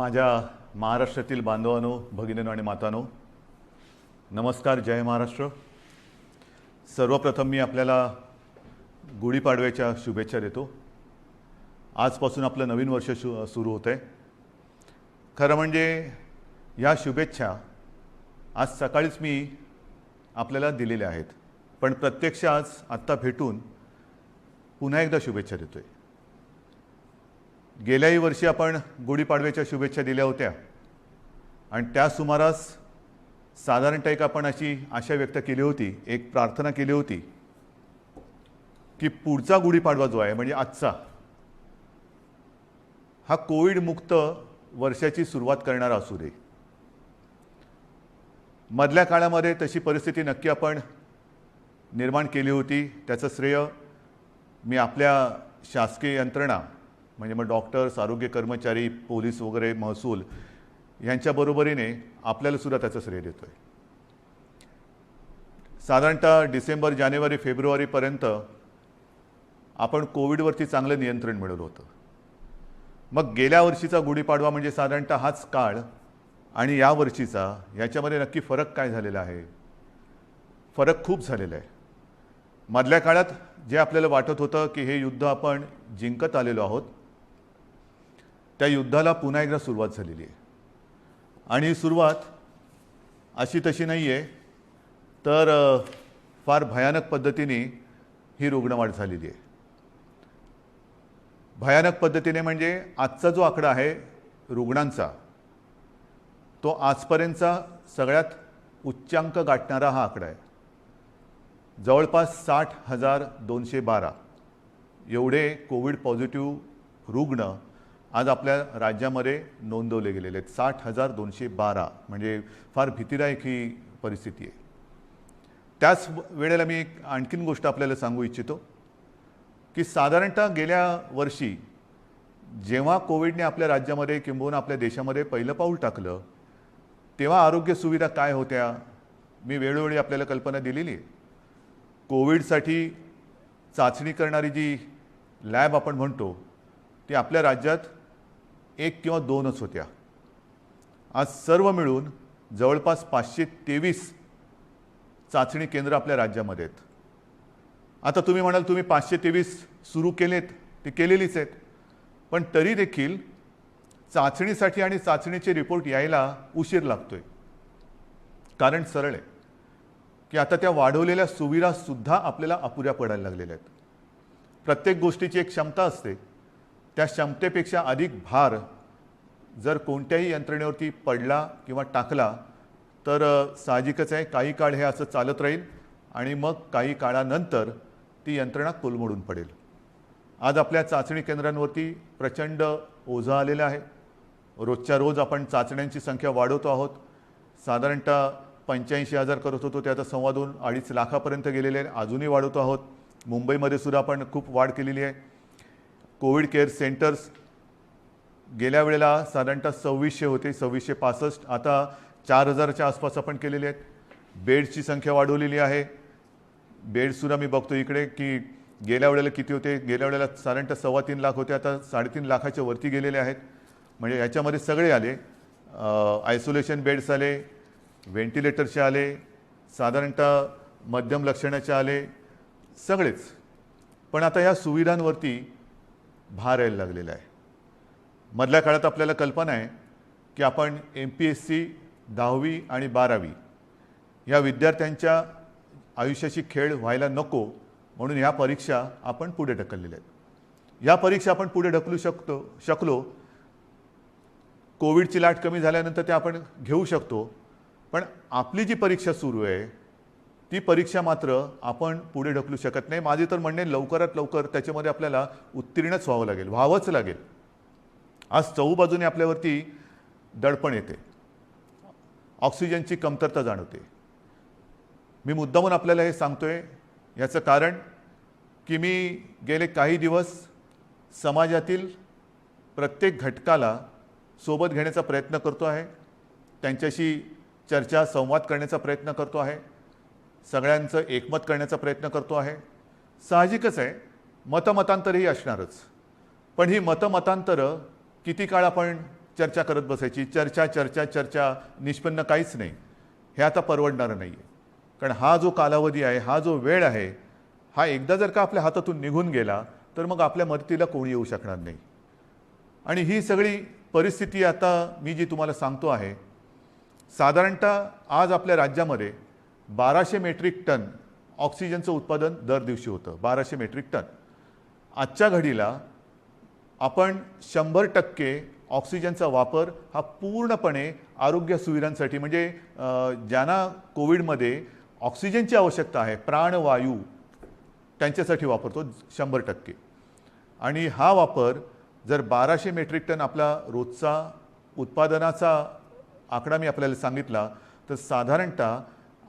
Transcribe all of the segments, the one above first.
माझ्या महाराष्ट्रातील बांधवांनो, भगिनींनो आणि मातांनो, नमस्कार. जय महाराष्ट्र. सर्वप्रथम मी आपल्याला गुढीपाडव्याच्या शुभेच्छा देतो. आजपासून आपलं नवीन वर्ष सुरू होतं आहे. खरं म्हणजे या शुभेच्छा आज सकाळीच मी आपल्याला दिलेल्या आहेत, पण प्रत्यक्ष आज आत्ता भेटून पुन्हा एकदा शुभेच्छा देतोय. गेल्याही वर्षी आपण गुढीपाडव्याच्या शुभेच्छा दिल्या होत्या आणि त्या सुमारास साधारणतः एक आपण अशी आशा व्यक्त केली होती, एक प्रार्थना केली होती की पुढचा गुढीपाडवा जो आहे म्हणजे आजचा, हा कोविड मुक्त वर्षाची सुरुवात करणारा असू दे. मधल्या काळामध्ये तशी परिस्थिती नक्की आपण निर्माण केली होती. त्याचं श्रेय मी आपल्या शासकीय यंत्रणा म्हणजे मग डॉक्टर्स, आरोग्य कर्मचारी, पोलीस वगैरे, महसूल यांच्या बरोबरीने आपल्याला सुद्धा त्याचं श्रेय देतोय. साधारणतः डिसेंबर, जानेवारी, फेब्रुवारीपर्यंत आपण कोविडवरती चांगलं नियंत्रण मिळवलं होतं. मग गेल्या वर्षीचा गुढीपाडवा म्हणजे साधारणतः हाच काळ आणि या वर्षीचा याच्यामध्ये नक्की फरक काय झालेला आहे? फरक खूप झालेला आहे. मधल्या काळात जे आपल्याला वाटत होतं की हे युद्ध आपण जिंकत आलेलो आहोत, त्या युद्धाला पुन्हा एकदा सुरुवात झालेली आहे. आणि ही सुरुवात अशी तशी नाही आहे, तर फार भयानक पद्धतीने ही रुग्णवाढ झालेली आहे. भयानक पद्धतीने म्हणजे आजचा जो आकडा आहे रुग्णांचा, तो आजपर्यंतचा सगळ्यात उच्चांक गाठणारा हा आकडा आहे. जवळपास 60,212 एवढे कोविड पॉझिटिव्ह रुग्ण आज आपल्या राज्यामध्ये नोंदवले गेलेले आहेत. 60,212 म्हणजे फार भीतीदायक ही परिस्थिती आहे. त्याच वेळेला मी एक आणखीन गोष्ट आपल्याला सांगू इच्छितो की साधारणतः गेल्या वर्षी जेव्हा कोविडने आपल्या राज्यामध्ये किंबहुना आपल्या देशामध्ये पहिलं पाऊल टाकलं, तेव्हा आरोग्य सुविधा काय होत्या मी वेळोवेळी आपल्याला कल्पना दिलेली आहे. कोविडसाठी चाचणी करणारी जी लॅब आपण म्हणतो ती आपल्या राज्यात 1 किंवा 2च होत्या. आज सर्व मिळून जवळपास 523 चाचणी केंद्र आपल्या राज्यामध्ये आहेत. आता तुम्ही म्हणाल तुम्ही 523 सुरू केलेत, ते केलेलीच आहेत, पण तरी देखील चाचणीसाठी आणि चाचणीचे रिपोर्ट यायला उशीर लागतोय. कारण सरळ आहे की आता त्या वाढवलेल्या सुविधासुद्धा आपल्याला अपुऱ्या पडायला लागलेल्या आहेत. प्रत्येक गोष्टीची एक क्षमता असते, त्या क्षमतेपेक्षा अधिक भार जर कोणत्याही यंत्रणेवरती पडला किंवा टाकला तर साहजिकच आहे काही काळ हे असं चालत राहील आणि मग काही काळानंतर ती यंत्रणा कोलमडून पडेल. आज आपल्या चाचणी केंद्रांवरती प्रचंड ओझं आलेलं आहे. रोजच्या रोज आपण चाचण्यांची संख्या वाढवतो आहोत. साधारणतः 85,000 करत होतो, ते आता 2.25-2.5 लाखापर्यंत गेलेले आहे. अजूनही वाढवतो आहोत. मुंबईमध्ये सुद्धा आपण खूप वाढ केलेली आहे. कोविड केअर सेंटर्स गेल्या वेळेला साधारणतः 2600 होते, 2665, आता 4000च्या आसपास आपण केलेले आहेत. बेड्सची संख्या वाढवलेली आहे. बेड्ससुद्धा मी बघतो इकडे की गेल्या वेळेला किती होते, गेल्या वेळेला साधारणतः 3.25 लाख होते, आता 3.5 लाखाच्या वरती गेलेले आहेत. म्हणजे याच्यामध्ये सगळे आले, आयसोलेशन बेड्स आले, व्हेंटिलेटरचे आले, साधारणतः मध्यम लक्षणाचे आले, सगळेच. पण आता या सुविधांवरती भार यायला लागलेला आहे. मधल्या काळात आपल्याला कल्पना आहे की आपण MPSC 10वी आणि 12वी या विद्यार्थ्यांच्या आयुष्याची खेळ व्हायला नको म्हणून ह्या परीक्षा आपण पुढे ढकललेल्या आहेत. या परीक्षा आपण पुढे ढकलू शकलो. कोविडची लाट कमी झाल्यानंतर ते आपण घेऊ शकतो, पण आपली जी परीक्षा सुरू आहे ती परीक्षा मात्र आपण पुढे ढकलू शकत नाही. माझे तर म्हणणे लवकरात लवकर त्याच्यामध्ये आपल्याला उत्तीर्णच व्हावंच लागेल. आज चहूबाजूने आपल्यावरती दडपण येते, ऑक्सिजनची कमतरता जाणवते. मी मुद्दामून आपल्याला हे सांगतोय याचं कारण की मी गेले काही दिवस समाजातील प्रत्येक घटकाला सोबत घेण्याचा प्रयत्न करतो आहे. त्यांच्याशी चर्चा, संवाद करण्याचा प्रयत्न करतो आहे. सगळ्यांचं एकमत करण्याचा प्रयत्न करतो आहे. साहजिकच आहे मतमतांतरही असणारच, पण ही मतमतांतरं किती काळ आपण चर्चा करत बसायची, चर्चा चर्चा चर्चा, निष्पन्न काहीच नाही. हे आता परवडणारं नाही आहे. कारण हा जो कालावधी आहे, हा जो वेळ आहे, हा एकदा जर का आपल्या हातातून निघून गेला तर मग आपल्या मदतीला कोणी येऊ शकणार नाही. आणि ही सगळी परिस्थिती आता मी जी तुम्हाला सांगतो आहे, साधारणतः आज आपल्या राज्यामध्ये 1200 मेट्रिक टन ऑक्सिजनचं उत्पादन दर दिवशी होतं. 1200 मेट्रिक टन. आजच्या घडीला आपण 100% ऑक्सिजनचा वापर हा पूर्णपणे आरोग्य सुविधांसाठी, म्हणजे ज्यांना कोविडमध्ये ऑक्सिजनची आवश्यकता आहे, प्राणवायू, त्यांच्यासाठी वापरतो 100%. आणि हा वापर जर 1200 मेट्रिक टन आपला रोजचा उत्पादनाचा आकडा मी आपल्याला सांगितला, तर साधारणतः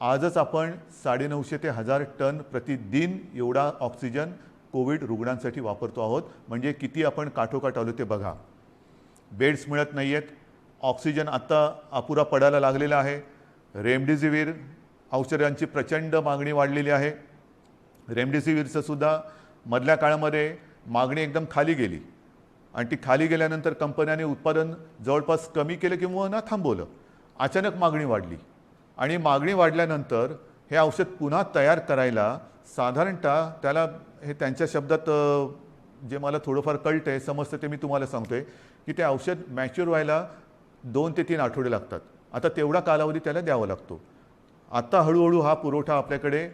आजच आपण 950 ते 1000 टन प्रतिदिन एवढा ऑक्सिजन कोविड रुग्णांसाठी वापरतो आहोत. म्हणजे किती आपण काठोकाठ आलो ते बघा. बेड्स मिळत नाही आहेत, ऑक्सिजन आत्ता अपुरा पडायला लागलेला आहे. रेमडेसिवीर औषधांची प्रचंड मागणी वाढलेली आहे. रेमडेसिवीरचं सुद्धा मधल्या काळामध्ये मागणी एकदम खाली गेली आणि ती खाली गेल्यानंतर कंपन्यांनी उत्पादन जवळपास कमी केलं किंवा ना थांबवलं. अचानक मागणी वाढली आणि मागणी वाढल्यानंतर हे औषध पुन्हा तयार करायला साधारणतः त्याला, हे त्यांच्या शब्दात जे मला थोडंफार कळतं आहे, समजतं ते मी तुम्हाला सांगतो आहे, की ते औषध मॅच्युअर व्हायला 2 ते 3 आठवडे लागतात. आता तेवढा कालावधी त्याला द्यावा लागतो. आता हळूहळू हा पुरवठा आपल्याकडे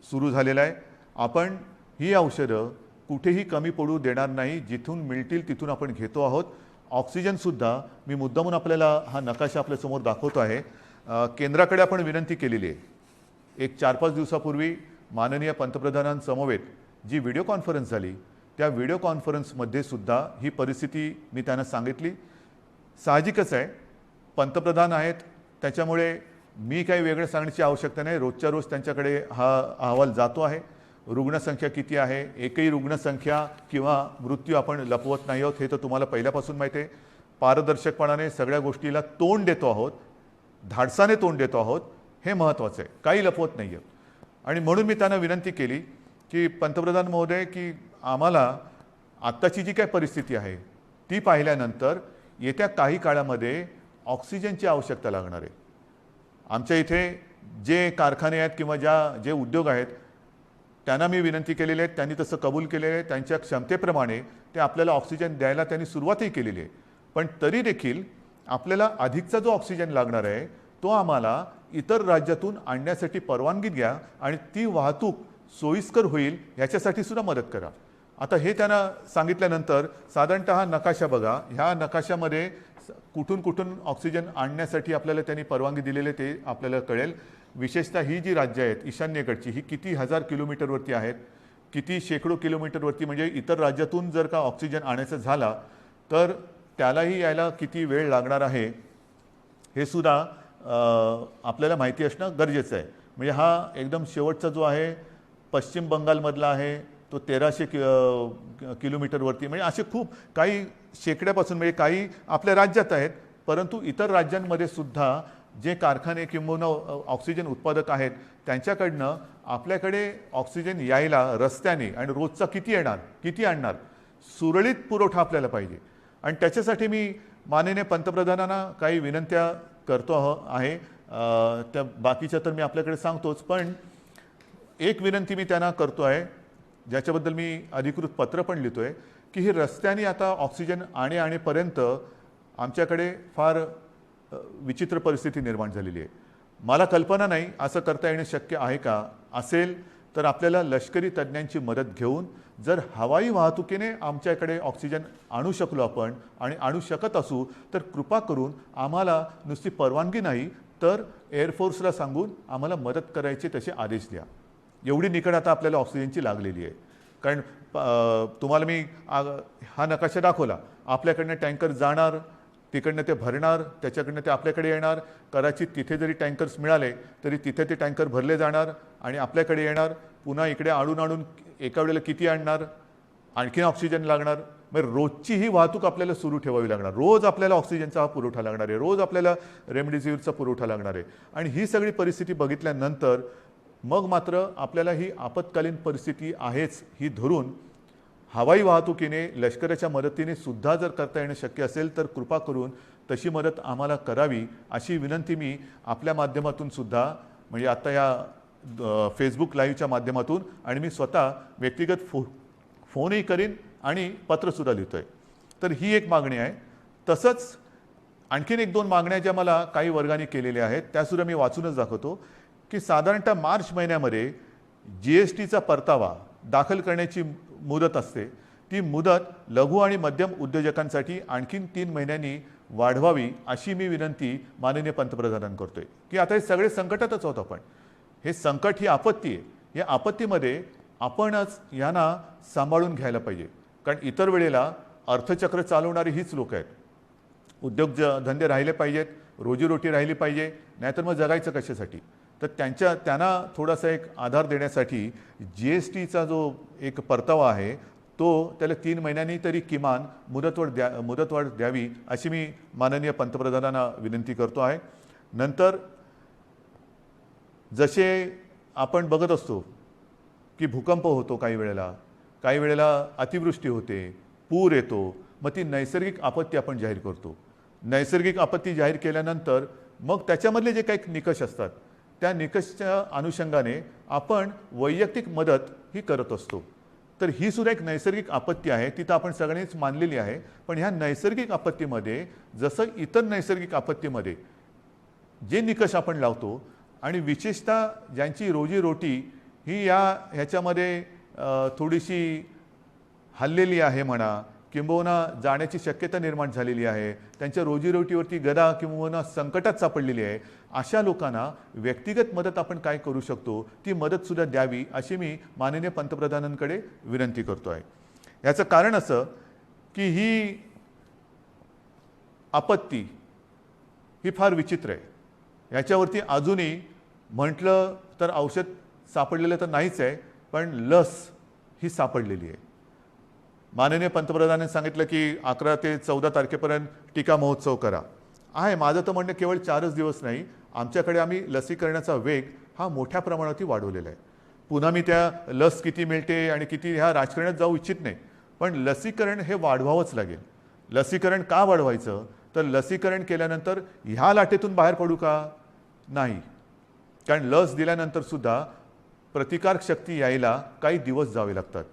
सुरू झालेला आहे. आपण ही औषधं कुठेही कमी पडू देणार नाही. जिथून मिळतील तिथून आपण घेतो आहोत. ऑक्सिजनसुद्धा मी मुद्दामून आपल्याला हा नकाशा आपल्यासमोर दाखवतो आहे. केंद्राकडे आपण विनंती केलेली आहे. एक 4-5 दिवसापूर्वी माननीय पंतप्रधानांसमवेत जी व्हिडिओ कॉन्फरन्स झाली, त्या व्हिडिओ कॉन्फरन्समध्ये सुद्धा ही परिस्थिती मी त्यांना सांगितली. साहजिकच आहे, पंतप्रधान आहेत, त्याच्यामुळे मी काही वेगळं सांगण्याची आवश्यकता नाही. रोजच्या रोज त्यांच्याकडे हा अहवाल जातो आहे. रुग्णसंख्या किती आहे, एकही रुग्णसंख्या किंवा मृत्यू आपण लपवत नाही आहोत, हे तर तुम्हाला पहिल्यापासून माहिती आहे. पारदर्शकपणाने सगळ्या गोष्टीला तोंड देतो आहोत, धाडसाने तोंड देतो आहोत, हे महत्त्वाचं आहे. काही लपवत नाही आहे. आणि म्हणून मी त्यांना विनंती केली की पंतप्रधान महोदय, की आम्हाला आत्ताची जी काय परिस्थिती आहे ती पाहिल्यानंतर येत्या काही काळामध्ये ऑक्सिजनची आवश्यकता लागणार आहे. आमच्या इथे जे कारखाने आहेत किंवा जे उद्योग आहेत त्यांना मी विनंती केलेली आहे, त्यांनी तसं कबूल केलेलं आहे. त्यांच्या क्षमतेप्रमाणे ते आपल्याला ऑक्सिजन द्यायला त्यांनी सुरुवातही केलेली आहे. पण तरी देखील आपल्याला अधिकचा जो ऑक्सिजन लागणार आहे तो आम्हाला इतर राज्यातून आणण्यासाठी परवानगी द्या आणि ती वाहतूक सोयीस्कर होईल याच्यासाठी सुद्धा मदत करा. आता हे त्यांना सांगितल्यानंतर साधारणतः हा नकाशा बघा. ह्या नकाशामध्ये कुठून कुठून ऑक्सिजन आणण्यासाठी आपल्याला त्यांनी परवानगी दिलेले ते आपल्याला कळेल. विशेषतः ही जी राज्य आहेत ईशान्येकडची, ही किती हजार किलोमीटरवरती आहेत, किती शेकडो किलोमीटरवरती. म्हणजे इतर राज्यातून जर का ऑक्सिजन आणायचं झाला तर त्यालाही यायला किती वेळ लागणार आहे हे सुद्धा आपल्याला माहिती असणं गरजेचं आहे. म्हणजे हा एकदम शेवटचा जो आहे पश्चिम बंगालमधला आहे, तो 1300 किलोमीटरवरती. म्हणजे असे खूप काही शेकड्यापासून, म्हणजे काही आपल्या राज्यात आहेत, परंतु इतर राज्यांमध्ये सुद्धा जे कारखाने किंवा ऑक्सिजन उत्पादक आहेत त्यांच्याकडनं आपल्याकडे ऑक्सिजन यायला रस्त्याने आणि रोजचा किती येणार, किती आणणार, सुरळीत पुरवठा आपल्याला पाहिजे. आणि त्याच्यासाठी मी माननीय पंतप्रधानांना काही विनंत्या करतो आहे. त्या बाकीच्या तर मी आपल्याकडे सांगतोच, पण एक विनंती मी त्यांना करतो आहे, ज्याच्याबद्दल मी अधिकृत पत्र पण लिहितो आहे, की ही रस्त्याने आता ऑक्सिजन आणेपर्यंत आमच्याकडे फार विचित्र परिस्थिती निर्माण झालेली आहे. मला कल्पना नाही असं करता येणं शक्य आहे का. असेल तर आपल्याला लष्करी तज्ज्ञांची मदत घेऊन जर हवाई वाहतुकीने आमच्याकडे ऑक्सिजन आणू शकलो आपण आणि आणू शकत असू तर कृपा करून आम्हाला नुसती परवानगी नाही तर एअरफोर्सला सांगून आम्हाला मदत करायचे तसे आदेश द्या. एवढी निकड आता आपल्याला ऑक्सिजनची लागलेली आहे. कारण तुम्हाला मी हा नकाशा दाखवला. आपल्याकडनं टँकर जाणार, तिकडनं ते भरणार, त्याच्याकडनं ते आपल्याकडे येणार. कदाचित तिथे जरी टँकर्स मिळाले तरी तिथे ते टँकर भरले जाणार आणि आपल्याकडे येणार. पुन्हा इकडे आणून एका वेळेला किती आणणार, आणखीन ऑक्सिजन लागणार. मग रोजची ही वाहतूक आपल्याला सुरू ठेवावी लागणार. रोज आपल्याला ऑक्सिजनचा हा पुरवठा लागणार आहे, रोज आपल्याला रेमडेसिवीरचा पुरवठा लागणार आहे. आणि ही सगळी परिस्थिती बघितल्यानंतर मग मात्र आपल्याला ही आपत्कालीन परिस्थिती आहेच ही धरून हवाई वाहतुकीने लष्कराच्या मदतीने सुद्धा जर करता येणं शक्य असेल तर कृपा करून तशी मदत आम्हाला करावी अशी विनंती मी आपल्या माध्यमातून सुद्धा म्हणजे आता या फेसबुक लाईव्हच्या माध्यमातून आणि मी स्वतः व्यक्तिगत फोनही करीन आणि पत्रसुद्धा लिहितोय. तर ही एक मागणी आहे. तसंच आणखीन एक दोन मागण्या ज्या मला काही वर्गाने केलेल्या आहेत त्यासुद्धा मी वाचूनच दाखवतो की साधारणतः मार्च महिन्यामध्ये GSTचा परतावा दाखल करण्याची मुदत असते. ती मुदत लघु आणि मध्यम उद्योजकांसाठी आणखीन 3 महिन्यांनी वाढवावी अशी मी विनंती माननीय पंतप्रधानांना करतोय की आता हे सगळे संकटातच आहोत आपण. हे संकट ही आपत्ती आहे. या आपत्तीमध्ये आपणच यांना सांभाळून घ्यायला पाहिजे. कारण इतर वेळेला अर्थचक्र चालवणारी हीच लोक आहेत. धंदे राहिले पाहिजेत, रोजीरोटी राहिली पाहिजे, नाहीतर मग जगायचं कशासाठी. तर त्यांना थोडासा एक आधार देण्यासाठी GSTचा जो एक परतावा आहे तो त्याला 3 महिन्यांनी तरी किमान मुदतवाढ द्यावी अशी मी माननीय पंतप्रधानांना विनंती करतो आहे. नंतर जसे आपण बघत असतो की भूकंप होतो, काही वेळेला अतिवृष्टी होते, पूर येतो, मग ती नैसर्गिक आपत्ती आपण जाहीर करतो. नैसर्गिक आपत्ती जाहीर केल्यानंतर मग त्याच्यामधले जे काही निकष असतात त्या निकषच्या अनुषंगाने आपण वैयक्तिक मदत ही करत असतो. तर ही सुद्धा एक नैसर्गिक आपत्ती आहे, ती तर आपण सगळ्यांनीच मानलेली आहे. पण ह्या नैसर्गिक आपत्तीमध्ये जसं इतर नैसर्गिक आपत्तीमध्ये जे निकष आपण लावतो आणि विशेषतः ज्यांची रोजीरोटी ही ह्याच्यामध्ये थोडीशी हल्लेली आहे म्हणा किंबहुना जाण्याची शक्यता निर्माण झालेली आहे, त्यांच्या रोजीरोटीवरती गदा किंबहुना संकटात सापडलेली आहे, अशा लोकांना व्यक्तिगत मदत आपण काय करू शकतो ती मदतसुद्धा द्यावी अशी मी माननीय पंतप्रधानांकडे विनंती करतो आहे. याचं कारण असं की ही आपत्ती ही फार विचित्र आहे. याच्यावरती अजूनही म्हटलं तर औषध सापडलेलं तर नाहीच आहे, पण लस ही सापडलेली आहे. माननीय पंतप्रधानांनी सांगितलं की 11 ते 14 तारखेपर्यंत टीका महोत्सव करा. आहे माझं तर म्हणणं केवळ 4च दिवस नाही, आमच्याकडे आम्ही लसीकरणाचा वेग हा मोठ्या प्रमाणावरती वाढवलेला आहे. पुन्हा मी त्या लस किती मिळते आणि किती ह्या राजकारणात जाऊ इच्छित नाही, पण लसीकरण हे वाढवावंच लागेल. लसीकरण का वाढवायचं तर लसीकरण केल्यानंतर ह्या लाटेतून बाहेर पडू का नाही, कारण लस दिल्यानंतर सुद्धा प्रतिकारक शक्ती यायला काही दिवस जावे लागतात.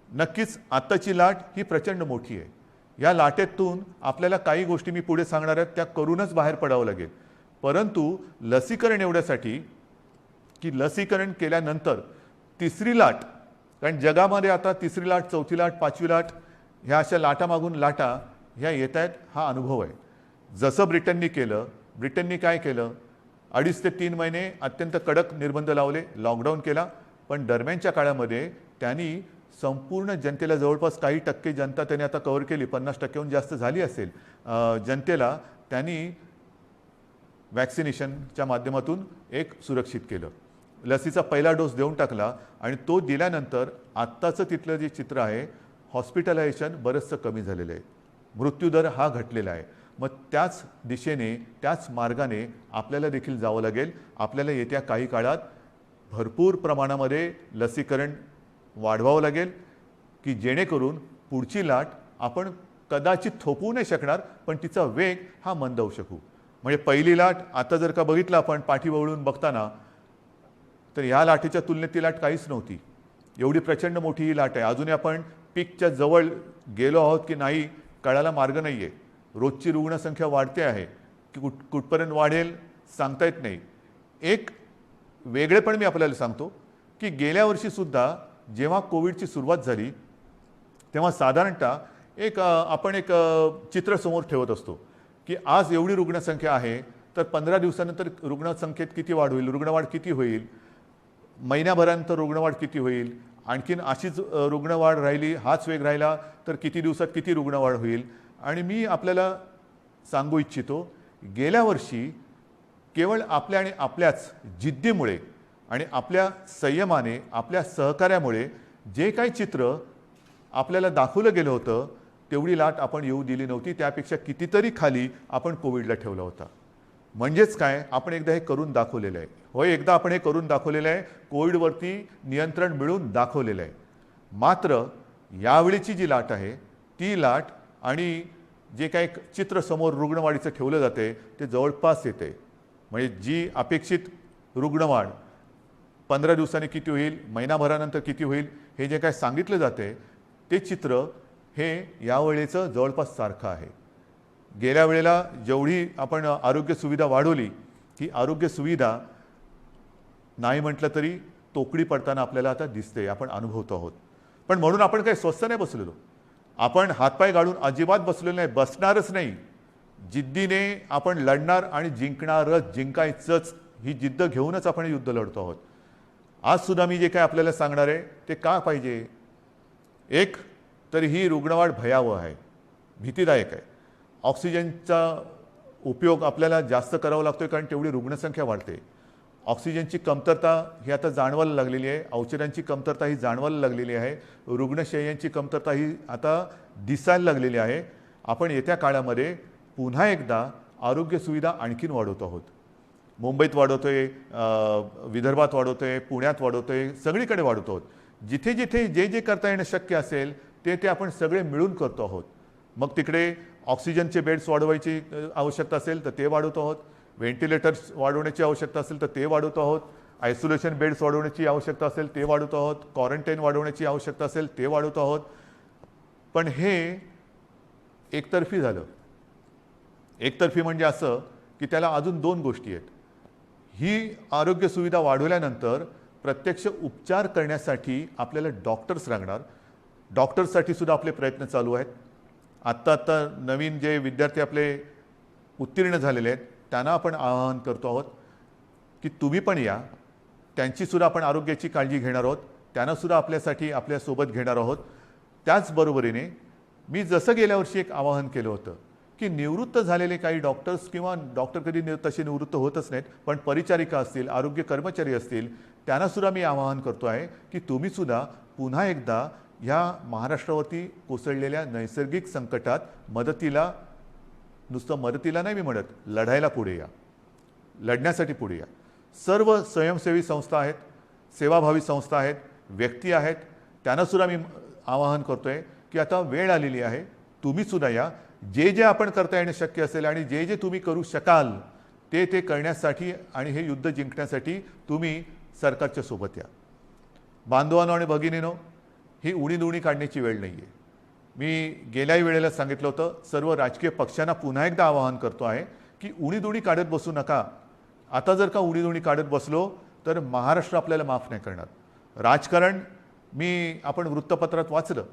नक्कीच आत्ताची लाट ही प्रचंड मोठी आहे. या लाटेतून आपल्याला काही गोष्टी मी पुढे सांगणार आहेत त्या करूनच बाहेर पडावं लागेल. परंतु लसीकरण एवढ्यासाठी की लसीकरण केल्यानंतर तिसरी लाट, कारण जगामध्ये आता तिसरी लाट, चौथी लाट, पाचवी लाट ह्या अशा लाटामागून लाटा ह्या येत आहेत, हा अनुभव आहे. जसं ब्रिटननी काय केलं, 2.5 ते 3 महिने अत्यंत कडक निर्बंध लावले, लॉकडाऊन केला. पण दरम्यानच्या काळामध्ये त्यांनी संपूर्ण जनतेला, जवळपास काही टक्के जनता त्यांनी आता कव्हर केली, 50%हून जास्त झाली असेल जनतेला, त्यांनी वॅक्सिनेशनच्या माध्यमातून एक सुरक्षित केलं. लसीचा पहिला डोस देऊन टाकला आणि तो दिल्यानंतर आत्ताचं तिथलं जे चित्र आहे, हॉस्पिटलायझेशन बरंचसं कमी झालेलं आहे, मृत्यूदर हा घटलेला आहे. मग त्याच दिशेने त्याच मार्गाने आपल्याला देखील जावं लागेल. आपल्याला येत्या काही काळात भरपूर प्रमाणामध्ये लसीकरण वाढवावं लागेल की जेणेकरून पुढची लाट आपण कदाचित थोपवू नाही शकणार, पण तिचा वेग हा मंदावू शकू. म्हणजे पहिली लाट आता जर का बघितलं आपण पाठीवळून बघताना, तर ह्या लाटेच्या तुलनेत ती लाट काहीच नव्हती. एवढी प्रचंड मोठी ही लाट आहे. अजूनही आपण पीकच्या जवळ गेलो आहोत की नाही कळायला मार्ग नाही आहे. रोजची रुग्णसंख्या वाढते आहे की कुठपर्यंत वाढेल सांगता येत नाही. एक वेगळेपण मी आपल्याला सांगतो की गेल्या वर्षीसुद्धा जेव्हा कोविडची सुरुवात झाली तेव्हा साधारणतः आपण एक चित्र समोर ठेवत असतो की आज एवढी रुग्णसंख्या आहे तर 15 दिवसानंतर रुग्णसंख्येत किती वाढ होईल, रुग्णवाढ किती होईल, महिन्याभरानंतर रुग्णवाढ किती होईल, आणखीन अशीच रुग्णवाढ राहिली, हाच वेग राहिला तर किती दिवसात किती रुग्णवाढ होईल. आणि मी आपल्याला सांगू इच्छितो, गेल्या वर्षी केवळ आपल्या आणि आपल्याच जिद्दीमुळे आणि आपल्या संयमाने, आपल्या सहकार्यामुळे जे काही चित्र आपल्याला दाखवलं गेलं होतं तेवढी लाट आपण येऊ दिली नव्हती. त्यापेक्षा कितीतरी खाली आपण कोविडला ठेवला होता. म्हणजेच काय, आपण एकदा हे करून दाखवलेलं आहे. होय, एकदा आपण हे करून दाखवलेलं आहे, कोविडवरती नियंत्रण मिळवून दाखवलेलं आहे. मात्र यावेळीची जी लाट आहे ती लाट आणि जे काही चित्र समोर रुग्णवाढीचं ठेवलं जाते ते जवळपास येते. म्हणजे जी अपेक्षित रुग्णवाढ 15 दिवसांनी किती होईल, महिनाभरानंतर किती होईल, हे जे काय सांगितलं जाते ते चित्र हे यावेळेचं जवळपास सारखं आहे. गेल्या वेळेला जेवढी आपण आरोग्य सुविधा वाढवली ही आरोग्य सुविधा नाही म्हटलं तरी तोकडी पडताना आपल्याला आता दिसते, आपण अनुभवतो आहोत. पण म्हणून आपण काही स्वस्थ नाही बसलेलो, आपण हातपाय गाळून अजिबात बसलेलो नाही, बसणारच नाही. जिद्दीने आपण लढणार आणि जिंकणारच, जिंकायचंच ही जिद्द घेऊनच आपण युद्ध लढतो आहोत. आज सुद्धा मी जे काय आपल्याला सांगणार आहे ते का पाहिजे. एक तर ही रुग्णवाढ भयावह आहे, भीतीदायक आहे. ऑक्सिजनचा उपयोग आपल्याला जास्त करावा लागतोय कारण तेवढी रुग्णसंख्या वाढते. ऑक्सिजनची कमतरता ही आता जाणवायला लागलेली आहे, औषधांची कमतरता ही जाणवायला लागलेली आहे, रुग्णशय्यांची कमतरता ही आता दिसायला लागलेली आहे. आपण येत्या काळामध्ये पुन्हा एकदा आरोग्य सुविधा आणखीन वाढवतो आहोत. मुंबईत वाढवतोय, विदर्भात वाढवतोय, पुण्यात वाढवतोय, सगळीकडे वाढवतो आहोत. जिथे जिथे जे जे करता येणं शक्य असेल ते ते आपण सगळे मिळून करतो आहोत. मग तिकडे ऑक्सिजनचे बेड्स वाढवायची आवश्यकता असेल तर ते वाढवतो आहोत, व्हेंटिलेटर्स वाढवण्याची आवश्यकता असेल तर ते वाढवतो आहोत, आयसोलेशन बेड्स वाढवण्याची आवश्यकता असेल ते वाढवतो आहोत, क्वारंटाईन वाढवण्याची आवश्यकता असेल ते वाढवतो आहोत. पण हे एकतर्फी झालं. एकतर्फी म्हणजे असं की त्याला अजून दोन गोष्टी आहेत. ही आरोग्य सुविधा वाढवल्यानंतर प्रत्यक्ष उपचार करण्यासाठी आपल्याला डॉक्टर्स लागणार. डॉक्टर्ससाठी सुद्धा आपले प्रयत्न चालू आहेत. आत्ता नवीन जे विद्यार्थी आपले उत्तीर्ण झालेले आहेत त्यांना आपण आवाहन करतो आहोत की तुम्ही पण या. त्यांचीसुद्धा आपण आरोग्याची काळजी घेणार आहोत, त्यांनासुद्धा आपल्यासाठी आपल्यासोबत घेणार आहोत. त्याचबरोबरीने मी जसं गेल्या वर्षी एक आवाहन केलं होतं की निवृत्त झालेले काही डॉक्टर्स किंवा डॉक्टर कधी तसे निवृत्त होतच नाहीत, पण परिचारिका असतील, आरोग्य कर्मचारी असतील, त्यांनासुद्धा मी आवाहन करतो आहे की तुम्हीसुद्धा पुन्हा एकदा ह्या महाराष्ट्रावरती कोसळलेल्या नैसर्गिक संकटात मदतीला, नुसतं मदतीला नाही मी म्हणत, लढायला पुढे या, लढण्यासाठी पुढे या. सर्व स्वयंसेवी संस्था आहेत, सेवाभावी संस्था आहेत, व्यक्ती आहेत, त्यांनासुद्धा मी आवाहन करतो आहे की आता वेळ आलेली आहे, तुम्हीसुद्धा या. जे जे आपण करता येणं शक्य असेल आणि जे जे तुम्ही करू शकाल ते ते करण्यासाठी आणि हे युद्ध जिंकण्यासाठी तुम्ही सरकारच्या सोबत या. बांधवांनो आणि भगिनींनो, ही उणीधुणी काढण्याची वेळ नाही आहे. मी गेल्याही वेळेला सांगितलं होतं, सर्व राजकीय पक्षांना पुन्हा एकदा आवाहन करतो आहे की उणीधुणी काढत बसू नका. आता जर का उणीधुणी काढत बसलो तर महाराष्ट्र आपल्याला माफ नाही करणार. राजकारण आपण वृत्तपत्रात वाचलं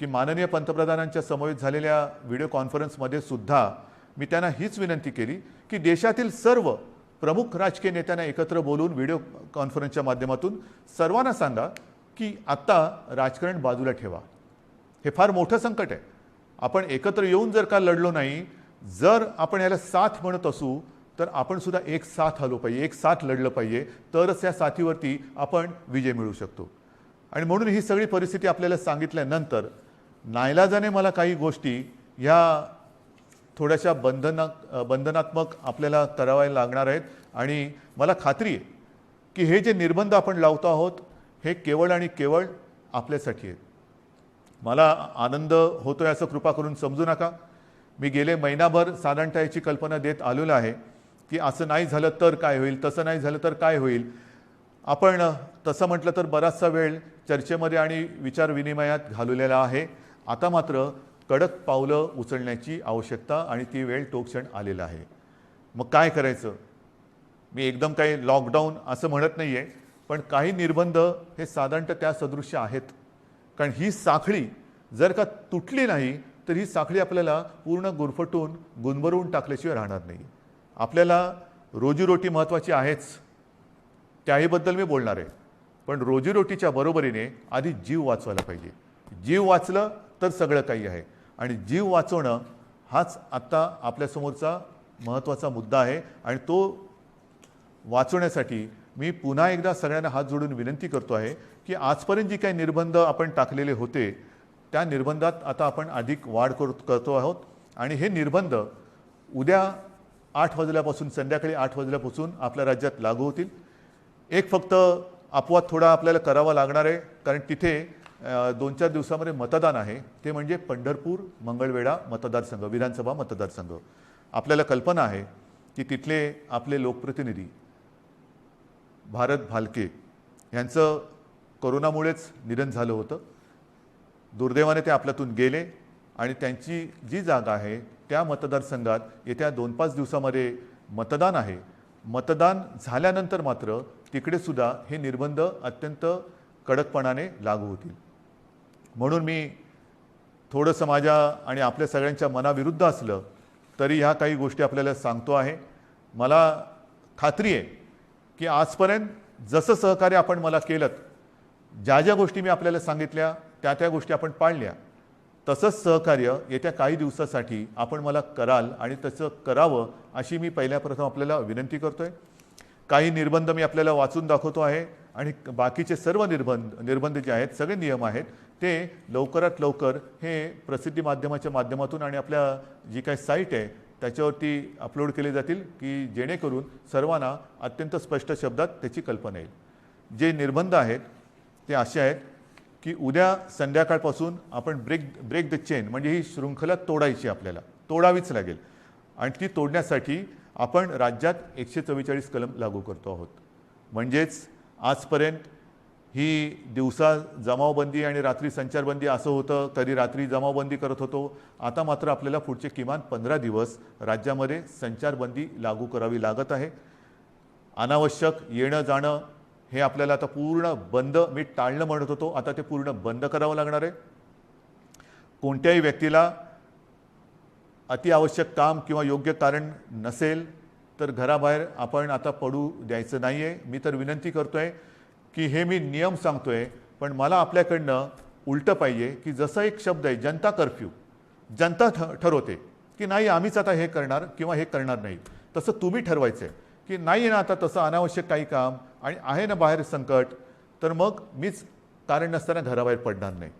की माननीय पंतप्रधानांच्या समवेत झालेल्या व्हिडिओ कॉन्फरन्समध्ये सुद्धा मी त्यांना हीच विनंती केली की देशातील सर्व प्रमुख राजकीय नेत्यांना एकत्र बोलून व्हिडिओ कॉन्फरन्सच्या माध्यमातून सर्वांना सांगा की आत्ता राजकारण बाजूला ठेवा. हे फार मोठं संकट आहे. आपण एकत्र येऊन जर का लढलो नाही, जर आपण याला साथ म्हणत असू तर आपण सुद्धा एक साथ आलो पाहिजे, एक साथ लढलं पाहिजे, तरच या साथीवरती आपण विजय मिळवू शकतो. आणि म्हणून ही सगळी परिस्थिती आपल्याला सांगितल्यानंतर नाईलाजाने मला काही गोष्टी ह्या थोड्याशा बंधनात्मक आपल्याला करावायला लागणार आहेत. आणि मला खात्री आहे की हे जे निर्बंध आपण लावतो आहोत हे केवळ आणि केवळ आपल्यासाठी आहेत. मला आनंद होतोय असं कृपा करून समजू नका. मी गेले महिनाभर साधारणतः याची कल्पना देत आलेलो आहे की असं नाही झालं तर काय होईल, तसं नाही झालं तर काय होईल. आपण तसं म्हटलं तर बराचसा वेळ चर्चेमध्ये आणि विचारविनिमयात घालवलेला आहे. आता मात्र कडक पावलं उचलण्याची आवश्यकता आणि ती वेळ तो क्षण आलेला आहे. मग काय करायचं. मी एकदम काही लॉकडाऊन असं म्हणत नाही आहे, पण काही निर्बंध हे साधारणतः त्या सदृश्य आहेत. कारण ही साखळी जर का तुटली नाही तर ही साखळी आपल्याला पूर्ण गुरफटून गुंबरवून टाकल्याशिवाय राहणार नाही. आपल्याला रोजीरोटी महत्त्वाची आहेच, त्याहीबद्दल मी बोलणार आहे. पण रोजीरोटीच्या बरोबरीने आधी जीव वाचवायला पाहिजे. जीव वाचलं तर सगळं काही आहे. आणि जीव वाचवणं हाच आत्ता आपल्यासमोरचा महत्त्वाचा मुद्दा आहे. आणि तो वाचवण्यासाठी मी पुन्हा एकदा सगळ्यांना हात जोडून विनंती करतो आहे की आजपर्यंत जी काही निर्बंध आपण टाकलेले होते त्या निर्बंधात आता आपण अधिक वाढ करतो आहोत. आणि हे निर्बंध उद्या 8 वाजल्यापासून, संध्याकाळी 8 वाजल्यापासून आपल्या राज्यात लागू होतील. एक फक्त अपवाद थोडा आपल्याला करावा लागणार आहे, कारण तिथे 2-4 दिवसामध्ये मतदान आहे, ते म्हणजे पंढरपूर मंगळवेढा मतदारसंघ, विधानसभा मतदारसंघ. आपल्याला कल्पना आहे की तिथले आपले लोकप्रतिनिधी भारत भालके यांचं कोरोनामुळेच निधन झालं होतं. दुर्दैवाने ते आपल्यातून गेले आणि त्यांची जी जागा आहे त्या मतदारसंघात येत्या 2-5 दिवसामध्ये मतदान आहे. मतदान झाल्यानंतर मात्र तिकडे सुद्धा हे निर्बंध अत्यंत कडकपणाने लागू होतील. म्हणून मी थोडंसं माझ्या आणि आपल्या सगळ्यांच्या मनाविरुद्ध असलं तरी ह्या काही गोष्टी आपल्याला सांगतो आहे. मला खात्री आहे की आजपर्यंत जसं सहकार्य आपण मला केलं, ज्या ज्या गोष्टी मी आपल्याला सांगितल्या त्या गोष्टी आपण पाळल्या, तसंच सहकार्य येत्या काही दिवसासाठी आपण मला कराल आणि तसं करावं अशी मी पहिल्या प्रथम आपल्याला विनंती करतोय. काही निर्बंध मी आपल्याला वाचून दाखवतो आहे आणि बाकीचे सर्व निर्बंध जे आहेत, सगळे नियम आहेत, ते लवकरात लवकर हे प्रसिद्धी माध्यमाच्या माध्यमातून आणि आपल्या जी काही साईट आहे त्याच्यावरती अपलोड केले जातील की जेणेकरून सर्वांना अत्यंत स्पष्ट शब्दात त्याची कल्पना येईल. जे निर्बंध आहेत ते असे आहेत की उद्या संध्याकाळपासून आपण ब्रेक द चेन म्हणजे ही शृंखला तोडायची, आपल्याला तोडावीच लागेल. आणि ती तोडण्यासाठी आपण राज्यात 144 कलम लागू करतो आहोत. म्हणजेच आजपर्यंत ही दिवसा जमावबंदी आणि रात्री संचारबंदी असं होतं, कधी रात्री जमावबंदी करत होतो. आता मात्र आपल्याला पुढचे किमान 15 दिवस राज्यामध्ये संचारबंदी लागू करावी लागत आहे. अनावश्यक येणं जाणं हे आपल्याला आता पूर्ण बंद, मी टाळणं म्हणत होतो, आता ते पूर्ण बंद करावं लागणार आहे. कोणत्याही व्यक्तीला अतिआवश्यक काम किंवा योग्य कारण नसेल तर घराबाहेर आपण आता पडू द्यायचं नाही आहे. मी तर विनंती करतोय की हे मी नियम सांगतोय, पण मला आपल्याकडनं उलटं पाहिजे की जसं एक शब्द आहे जनता कर्फ्यू, जनता ठरवते की नाही आम्हीच आता हे करणार किंवा हे करणार नाही, तसं तुम्ही ठरवायचं आहे की नाही ना आता तसं अनावश्यक काही काम आणि आहे ना बाहेर संकट, तर मग मीच कारण नसताना घराबाहेर पडणार नाही.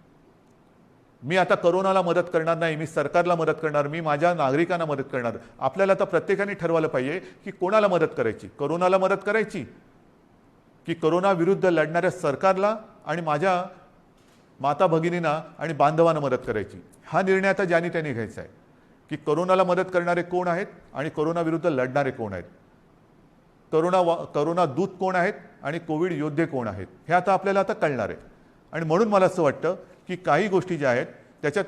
मी आता कोरोनाला मदत करणार नाही, मी सरकारला मदत करणार, मी माझ्या नागरिकांना मदत करणार. आपल्याला आता प्रत्येकाने ठरवलं पाहिजे की कोणाला मदत करायची, कोरोनाला मदत करायची की कोरोना विरुद्ध लढणाऱ्या सरकारला आणि माझ्या माता भगिनींना आणि बांधवांना मदत करायची. हा निर्णय आता ज्याने त्यांनी घ्यायचा आहे की कोरोनाला मदत करणारे कोण आहेत आणि कोरोना विरुद्ध लढणारे कोण आहेत, कोरोना दूत कोण आहेत आणि कोविड योद्धे कोण आहेत, हे आता आपल्याला आता कळणार आहे. आणि म्हणून मला असं वाटतं की काही गोष्टी ज्या आहेत त्याच्यात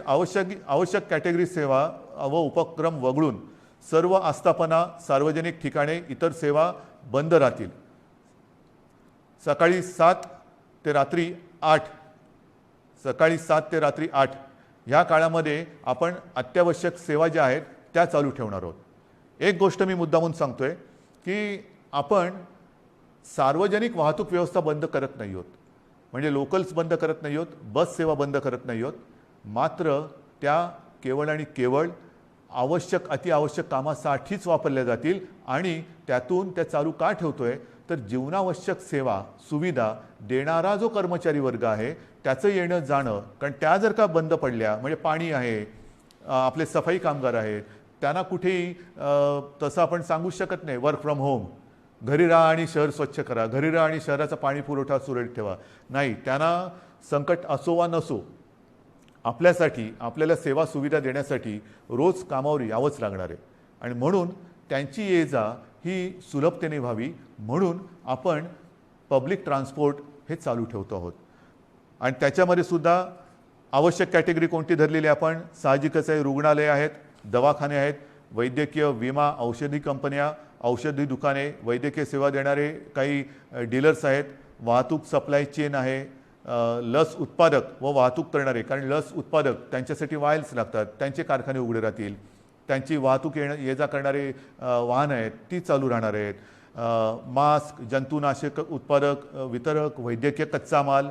आवश्यक कॅटेगरी सेवा व उपक्रम वगळून सर्व आस्थापना, सार्वजनिक ठिकाणे, इतर सेवा बंद राहतील. सकाळी 7 ते रात्री 8 ह्या काळामध्ये आपण अत्यावश्यक सेवा ज्या आहेत त्या चालू ठेवणार आहोत. एक गोष्ट मी मुद्दामून सांगतोय की आपण सार्वजनिक वाहतूक व्यवस्था बंद करत नाही आहोत, म्हणजे लोकल्स बंद करत नाही आहोत, बस सेवा बंद करत नाही आहोत. मात्र त्या केवळ आणि केवळ अतिआवश्यक कामासाठीच वापरल्या जातील. आणि त्यातून त्या चालू का ठेवतोय तर जीवनावश्यक सेवा सुविधा देणारा जो कर्मचारी वर्ग आहे त्याचं येणं जाणं, कारण त्या जर का बंद पडल्या म्हणजे पाणी आहे, आपले सफाई कामगार आहेत, त्यांना कुठेही तसं आपण सांगू शकत नाही वर्क फ्रॉम होम, घरी राहा आणि शहर स्वच्छ करा, घरी राहा आणि शहराचा पाणी पुरवठा सुरळीत ठेवा. नाही, त्यांना संकट असो वा नसो आपल्यासाठी, आपल्याला सेवा सुविधा देण्यासाठी रोज कामावर यावंच लागणार आहे. आणि म्हणून त्यांची ये जा ही सुलभतेने व्हावी म्हणून आपण पब्लिक ट्रान्सपोर्ट हे चालू ठेवतो आहोत. आणि त्याच्यामध्ये सुद्धा आवश्यक कॅटेगरी कोणती धरलेली आपण साहजिकच आहे, रुग्णालय आहेत, दवाखाने आहेत, वैद्यकीय, विमा, औषधी कंपन्या, औषधी दुकाने, वैद्यकीय सेवा देणारे काही डीलर्स आहेत, वाहतूक सप्लाय चेन आहे, लस उत्पादक व वाहतूक करणारे, कारण लस उत्पादक त्यांच्यासाठी वायल्स लागतात, त्यांचे कारखाने उघडे राहतील, त्यांची वाहतूक ये जा करणारे वाहन आहेत ती चालू राहणार आहेत. मास्क, जंतुनाशक उत्पादक, वितरक, वैद्यकीय कच्चा माल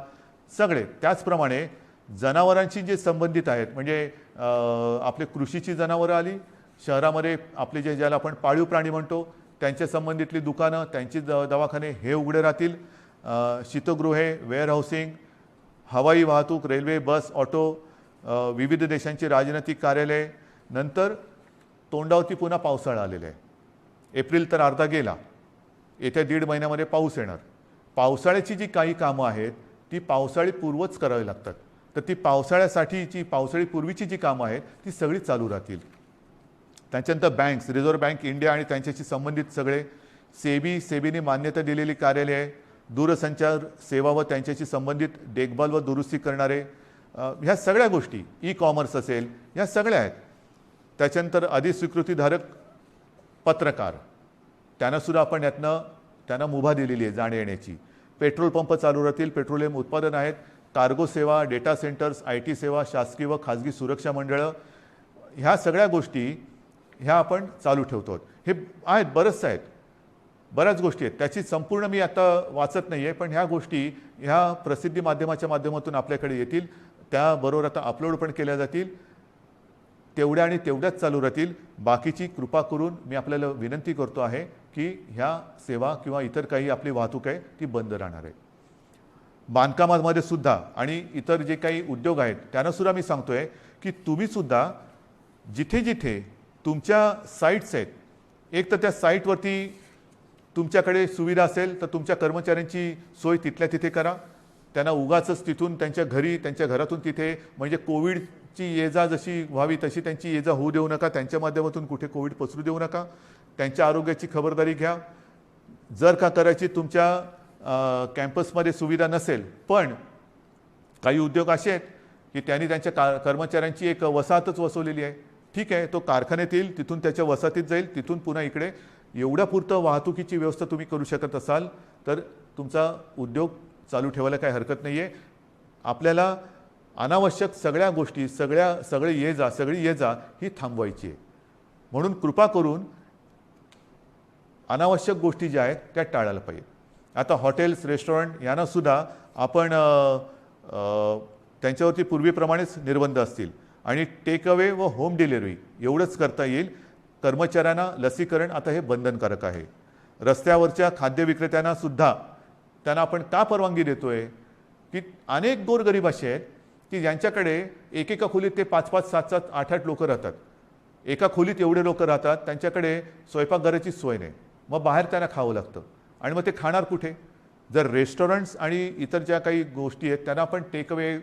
सगळे. त्याचप्रमाणे जनावरांशी जे संबंधित आहेत म्हणजे आपले कृषीची जनावरं आली, शहरामध्ये आपले जे ज्याला आपण पाळीव प्राणी म्हणतो त्यांच्या संबंधितली दुकानं, त्यांची दवाखाने हे उघडे राहतील. शीतगृहे, वेअरहाऊसिंग, हवाई वाहतूक, रेल्वे, बस, ऑटो, विविध देशांची राजनैतिक कार्यालय. नंतर तोंडावरती पुन्हा पावसाळा आलेला आहे. एप्रिल तर अर्धा गेला, येत्या 1.5 महिन्यामध्ये पाऊस येणार. पावसाळ्याची जी काही कामं आहेत ती पावसाळी पूर्वच करावी लागतात. तर ती पावसाळ्यासाठीची पावसाळीपूर्वीची जी कामं आहेत ती सगळी चालू राहतील. त्याच्यानंतर बँक्स, रिझर्व्ह बँक इंडिया आणि त्यांच्याशी संबंधित सगळे सेबीने मान्यता दिलेली कार्यालय आहे, दूरसंचार सेवा व त्यांच्याशी संबंधित देखभाल व दुरुस्ती करणारे, ह्या सगळ्या गोष्टी, ई कॉमर्स असेल, ह्या सगळ्या आहेत. त्याच्यानंतर अधिस्वीकृतीधारक पत्रकार, त्यांनासुद्धा आपण यातनं त्यांना मुभा दिलेली आहे जाण्या येण्याची. पेट्रोल पंप चालू राहतील, पेट्रोलियम उत्पादन आहेत, कार्गो सेवा, डेटा सेंटर्स, IT सेवा, शासकीय व खाजगी सुरक्षा मंडळं, ह्या सगळ्या गोष्टी ह्या आपण चालू ठेवतो. हे आहेत, बऱ्याच गोष्टी आहेत. त्याची संपूर्ण मी आता वाचत नाही आहे, पण ह्या गोष्टी ह्या प्रसिद्धी माध्यमाच्या माध्यमातून आपल्याकडे येतील. त्याबरोबर आता अपलोड पण केल्या जातील. तेवढ्या आणि तेवढ्याच चालू राहतील. बाकीची कृपा करून मी आपल्याला विनंती करतो आहे की ह्या सेवा किंवा इतर काही आपली वाहतूक आहे ती बंद राहणार आहे. बांधकामामध्ये सुद्धा आणि इतर जे काही उद्योग आहेत त्यांनासुद्धा मी सांगतोय की तुम्हीसुद्धा जिथे जिथे तुमच्या साईट्स आहेत, एक तर त्या साईटवरती तुमच्याकडे सुविधा असेल तर तुमच्या कर्मचाऱ्यांची सोय तिथल्या तिथे करा. त्यांना उगाचच तिथून त्यांच्या घरी, त्यांच्या घरातून तिथे, म्हणजे कोविडची ये जा जशी व्हावी तशी त्यांची ये जा होऊ देऊ नका. त्यांच्या माध्यमातून कुठे कोविड पसरू देऊ नका. त्यांच्या आरोग्याची खबरदारी घ्या. जर का करायची तुमच्या कॅम्पसमध्ये सुविधा नसेल, पण काही उद्योग असे आहेत की त्यांनी त्यांच्या कर्मचाऱ्यांची एक वसाहतच वसवलेली आहे. ठीक आहे, तो कारखान्यात येईल, तिथून त्याच्या वसाहतीत जाईल, तिथून पुन्हा इकडे. एवढ्या पुरतं वाहतुकीची व्यवस्था तुम्ही करू शकत असाल तर तुमचा उद्योग चालू ठेवायला काही हरकत नाही आहे. आपल्याला अनावश्यक सगळ्या गोष्टी, सगळी ये जा ही थांबवायची आहे. म्हणून कृपा करून अनावश्यक गोष्टी ज्या आहेत त्या टाळायला पाहिजे. आता हॉटेल्स, रेस्टॉरंट यांनासुद्धा आपण त्यांच्यावरती पूर्वीप्रमाणेच निर्बंध असतील आणि टेक अवे व होम डिलिव्हरी एवढंच करता येईल. कर्मचाऱ्यांना लसीकरण आता हे बंधनकारक आहे. रस्त्यावरच्या खाद्य विक्रेत्यांना सुद्धा त्यांना आपण का परवानगी देतोय की अनेक गोरगरीब असे आहेत की ज्यांच्याकडे एकेका खोलीत ते 5-5, 7-7, 8-8 लोक राहतात. एका खोलीत एवढे लोक राहतात, त्यांच्याकडे स्वयंपाकघराची सोय नाही. मग बाहेर त्यांना खावं लागतं आणि मग ते खाणार कुठे? जर रेस्टॉरंट्स आणि इतर ज्या काही गोष्टी आहेत त्यांना आपण टेक अवे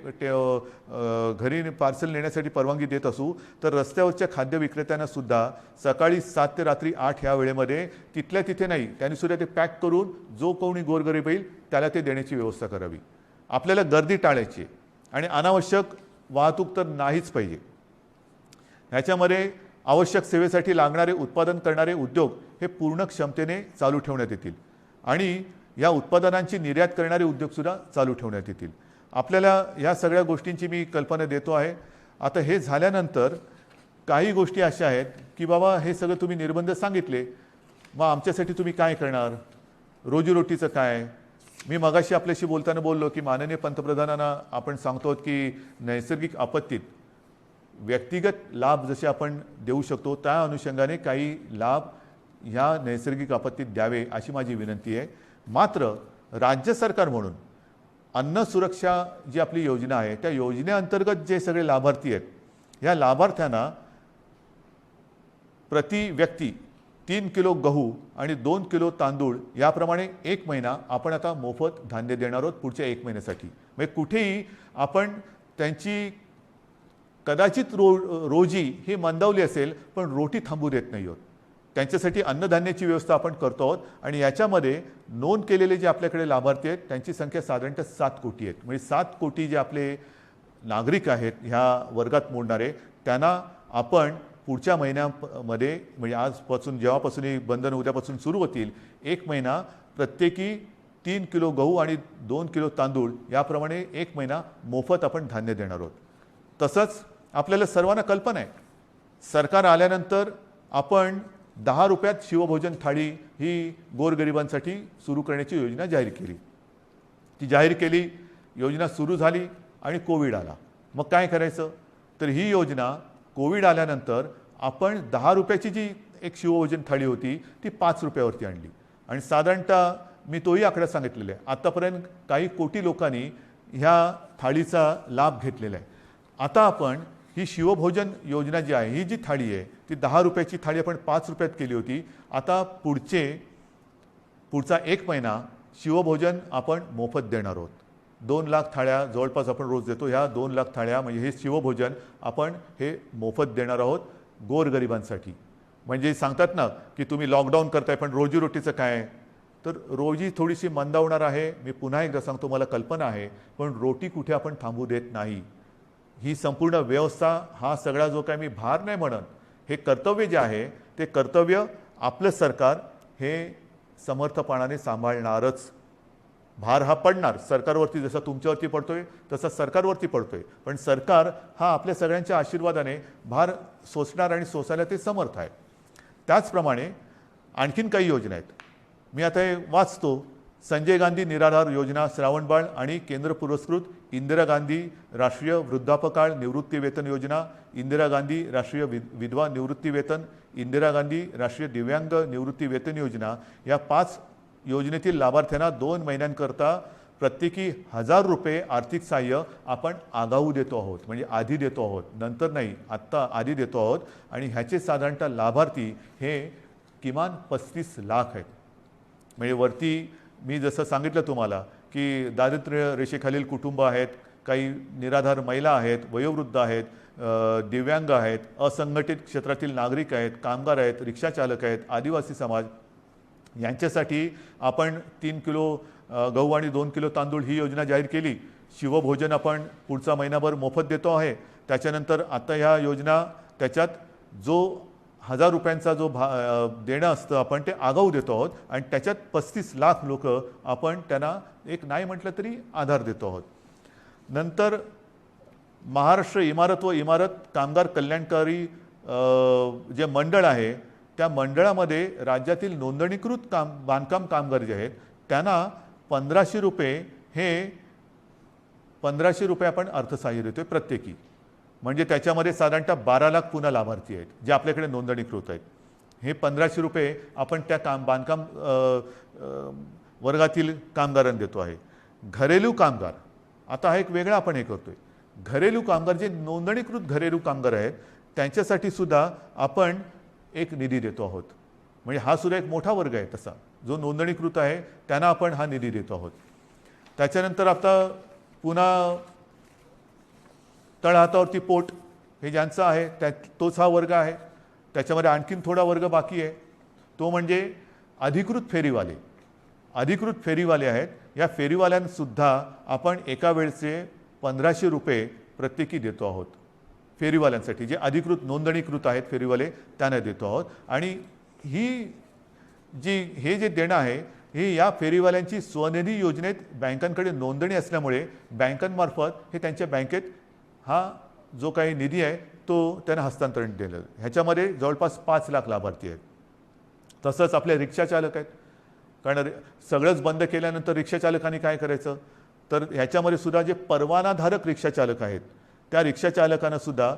घरी पार्सल नेण्यासाठी परवानगी देत असू, तर रस्त्यावरच्या खाद्य विक्रेत्यांना सुद्धा सकाळी 7 ते रात्री 8 ह्या वेळेमध्ये तिथल्या तिथे नाही, त्यांनी सुद्धा ते पॅक करून जो कोणी गोरगरीब येईल त्याला ते देण्याची व्यवस्था करावी. आपल्याला गर्दी टाळायची आणि अनावश्यक वाहतूक तर नाहीच पाहिजे. ह्याच्यामध्ये आवश्यक सेवेसाठी लागणारे उत्पादन करणारे उद्योग हे पूर्ण क्षमतेने चालू ठेवण्यात येतील आणि या उत्पादनांची निर्यात करणारे उद्योगसुद्धा चालू ठेवण्यात येतील. आपल्याला ह्या सगळ्या गोष्टींची मी कल्पना देतो आहे. आता हे झाल्यानंतर काही गोष्टी अशा आहेत की बाबा हे सगळं तुम्ही निर्बंध सांगितले, मग आमच्यासाठी तुम्ही काय करणार? रोजीरोटीचं काय? मी मगाशी आपल्याशी बोलताना बोललो की माननीय पंतप्रधानांना आपण सांगतो की नैसर्गिक आपत्तीत व्यक्तिगत लाभ जसे आपण देऊ शकतो त्या अनुषंगाने काही लाभ ह्या नैसर्गिक आपत्तीत द्यावे अशी माझी विनंती आहे. मात्र राज्य सरकार म्हणून अन्न सुरक्षा जी आपली योजना आहे त्या योजनेअंतर्गत जे सगळे लाभार्थी आहेत, ह्या लाभार्थ्यांना प्रति व्यक्ती 3 किलो गहू आणि 2 किलो तांदूळ याप्रमाणे 1 महिना आपण आता मोफत धान्य देणार आहोत पुढच्या 1 महिन्यासाठी. म्हणजे कुठेही आपण त्यांची कदाचित रोजी ही मंदावली असेल पण रोटी थांबू देत नाही आहोत. त्यांच्यासाठी अन्नधान्याची व्यवस्था आपण करतो आहोत आणि याच्यामध्ये नोंद केलेले जे आपल्याकडे लाभार्थी आहेत त्यांची संख्या साधारणतः 7 कोटी आहेत. म्हणजे 7 कोटी जे आपले नागरिक आहेत ह्या वर्गात मोडणारे, त्यांना आपण पुढच्या महिन्यामध्ये, म्हणजे आजपासून जेव्हापासून ही बंधन उद्यापासून सुरू होतील, 1 महिना प्रत्येकी 3 किलो गहू आणि 2 किलो तांदूळ याप्रमाणे 1 महिना मोफत आपण धान्य देणार आहोत. तसंच आपल्याला सर्वांना कल्पना आहे, सरकार आल्यानंतर आपण 10 रुपयात शिवभोजन थाळी ही गोरगरिबांसाठी सुरू करण्याची योजना जाहीर केली. ती जाहीर केली, योजना सुरू झाली आणि कोविड आला. मग काय करायचं? तर ही योजना कोविड आल्यानंतर आपण 10 रुपयाची जी एक शिवभोजन थाळी होती ती 5 रुपयावरती आणली आणि साधारणतः मी तोही आकडा सांगितलेला आहे, आतापर्यंत काही कोटी लोकांनी ह्या थाळीचा लाभ घेतलेला आहे. आता आपण ही शिवभोजन योजना जी आहे, ही जी थाळी आहे ती 10 रुपयाची थाळी आपण 5 रुपयात केली होती. आता पुढचा 1 महिना शिवभोजन आपण मोफत देणार आहोत. 2 लाख थाळ्या जवळपास आपण रोज देतो. ह्या 2 लाख थाळ्या म्हणजे हे शिवभोजन आपण हे मोफत देणार आहोत गोरगरिबांसाठी. म्हणजे सांगतात ना की तुम्ही लॉकडाऊन करताय पण रोजीरोटीचं काय, तर रोजी थोडीशी मंदावणार आहे. मी पुन्हा एकदा सांगतो, मला कल्पना आहे, पण रोटी कुठे आपण थांबू देत नाही. ही संपूर्ण व्यवस्था, हा सगळा जो काय मी भार नाही म्हणत, हे कर्तव्य जे आहे ते कर्तव्य आपलं सरकार हे समर्थपणाने सांभाळणारच. भार हा पडणार सरकारवरती, जसा तुमच्यावरती पडतोय तसा सरकारवरती पडतोय, पण सरकार हा आपल्या सगळ्यांच्या आशीर्वादाने भार सोसणार आणि सोसायला ते समर्थ आहे. त्याचप्रमाणे आणखीन काही योजना आहेत. मी आता हे वाचतो. संजय गांधी निराधार योजना, श्रावणबाळ आणि केंद्र पुरस्कृत इंदिरा गांधी राष्ट्रीय वृद्धापकाळ निवृत्ती वेतन योजना, इंदिरा गांधी राष्ट्रीय विधवा निवृत्ती वेतन, इंदिरा गांधी राष्ट्रीय दिव्यांग निवृत्ती वेतन योजना, या 5 योजनेतील लाभार्थ्यांना 2 महिन्यांकरता प्रत्येकी 1000 रुपये आर्थिक सहाय्य आपण आगाऊ देतो आहोत. म्हणजे आधी देतो आहोत, नंतर नाही, आत्ता आधी देतो आहोत. आणि ह्याचे साधारणतः लाभार्थी हे किमान 35 लाख आहेत. म्हणजे वरती मी जसं सांगितलं तुम्हाला की दारिद्र्य रेषेखालील कुटुंब आहेत, काही निराधार महिला आहेत, वयोवृद्ध आहेत, दिव्यांग आहेत, असंघटित क्षेत्रातील नागरिक आहेत, कामगार आहेत, रिक्षाचालक आहेत, आदिवासी समाज, यांच्यासाठी आपण 3 किलो गहू आणि 2 किलो तांदूळ ही योजना जाहीर केली. शिवभोजन आपण पुढचा महिनाभर मोफत देतो आहे. त्याच्यानंतर आता ह्या योजना, त्याच्यात जो 1000 रुपयांचा जो देणं असतं आपण ते आगाऊ देतो आहोत आणि त्याच्यात 35 लाख लोक आपण त्यांना एक नाही म्हटलं तरी आधार देतो आहोत. नंतर महाराष्ट्र इमारत व इमारत कामगार कल्याणकारी जे मंडळ आहे, त्या मंडळामध्ये राज्यातील नोंदणीकृत बांधकाम कामगार जे आहेत त्यांना 1500 रुपये, हे 1500 रुपये आपण अर्थसहाय्य देतोय प्रत्येकी. म्हणजे त्याच्यामध्ये साधारणतः 12 लाख पुन्हा लाभार्थी आहेत जे आपल्याकडे नोंदणीकृत आहेत. हे 1500 रुपये आपण त्या बांधकाम वर्गातील कामगारांना देतो आहे. घरेलू कामगार, आता हा एक वेगळा आपण हे करतोय. घरेलू कामगार जे नोंदणीकृत घरेलू कामगार आहेत त्यांच्यासाठी सुद्धा आपण एक निधी देतो आहोत. म्हणजे हा सुद्धा एक मोठा वर्ग आहे तसा, जो नोंदणीकृत आहे त्यांना आपण हा निधी देतो आहोत. त्याच्यानंतर आता पुन्हा तळहातावरती पोट, हे ज्यांचं आहे तोच हा वर्ग आहे. त्याच्यामध्ये आणखीन थोडा वर्ग बाकी आहे, तो म्हणजे अधिकृत फेरीवाले. अधिकृत फेरीवाले आहेत, या फेरीवाल्यांसुद्धा आपण एका वेळचे 1500 रुपये प्रत्येकी देतो आहोत. फेरीवाल्यांसाठी जे अधिकृत नोंदणीकृत आहेत फेरीवाले त्यांना देतो आहोत. आणि हे जे देणं आहे हे या फेरीवाल्यांची स्वनिधी योजनेत बँकांकडे नोंदणी असल्यामुळे बँकांमार्फत हे त्यांच्या बँकेत हा जो काही निधी आहे तो त्यांना हस्तांतरण दिलं. ह्याच्यामध्ये जवळपास 5 लाख लाभार्थी आहेत. तसंच आपले रिक्षाचालक आहेत, कारण सगळंच बंद केल्यानंतर रिक्षाचालकांनी काय करायचं, तर ह्याच्यामध्ये सुद्धा जे परवानाधारक रिक्षाचालक आहेत त्या रिक्षाचालकांना सुद्धा